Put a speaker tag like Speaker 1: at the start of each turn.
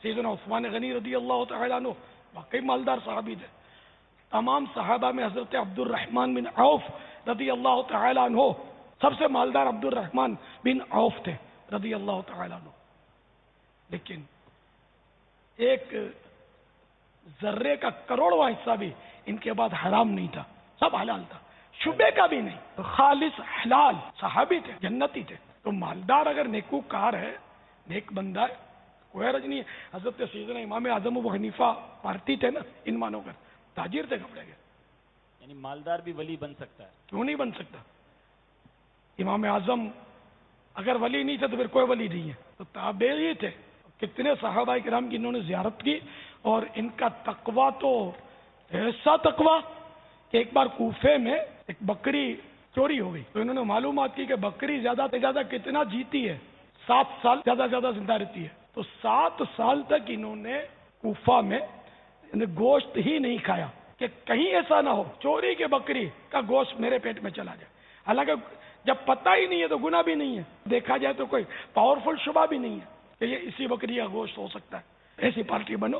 Speaker 1: سیدنا عثمان غنی رضی اللہ تعالیٰ عنہ واقعی مالدار صحابی تھے. تمام صحابہ میں حضرت عبد الرحمن بن عوف رضی اللہ تعالیٰ عنہ سب سے مالدار عبد الرحمن بن عوف تھے رضی اللہ تعالیٰ عنہ. لیکن ایک ذرے کا کروڑواں حصہ بھی ان کے بعد حرام نہیں تھا، سب حلال تھا، شبے کا بھی نہیں، خالص حلال صحابی تھے، جنتی تھے. تو مالدار اگر نیکوکار ہے، نیک بندہ ہے، کوئی حرج نہیں ہے. حضرت سیدنا امام اعظم ابو حنیفہ پارٹی تھے نا ان مانوں کر، تاجر تھے کپڑے کے.
Speaker 2: یعنی مالدار بھی ولی بن سکتا ہے؟
Speaker 1: کیوں نہیں بن سکتا؟ امام اعظم اگر ولی نہیں تھے تو پھر کوئی ولی نہیں ہے. تو تابعی تھے. کتنے صحابہ کرام کی انہوں نے زیارت کی، اور ان کا تقویٰ تو ایسا تقویٰ کہ ایک بار کوفے میں ایک بکری چوری ہو گئی. تو انہوں نے معلومات کی کہ بکری زیادہ سے زیادہ کتنا جیتی ہے، 7 سال زیادہ سے زیادہ زندہ رہتی ہے. تو 7 سال تک انہوں نے کوفہ میں گوشت ہی نہیں کھایا کہ کہیں ایسا نہ ہو چوری کے بکری کا گوشت میرے پیٹ میں چلا جائے. حالانکہ جب پتہ ہی نہیں ہے تو گناہ بھی نہیں ہے، دیکھا جائے تو کوئی پاورفل شبہ بھی نہیں ہے کہ یہ اسی بکری کا گوشت ہو سکتا ہے. ایسی پارٹی بنو.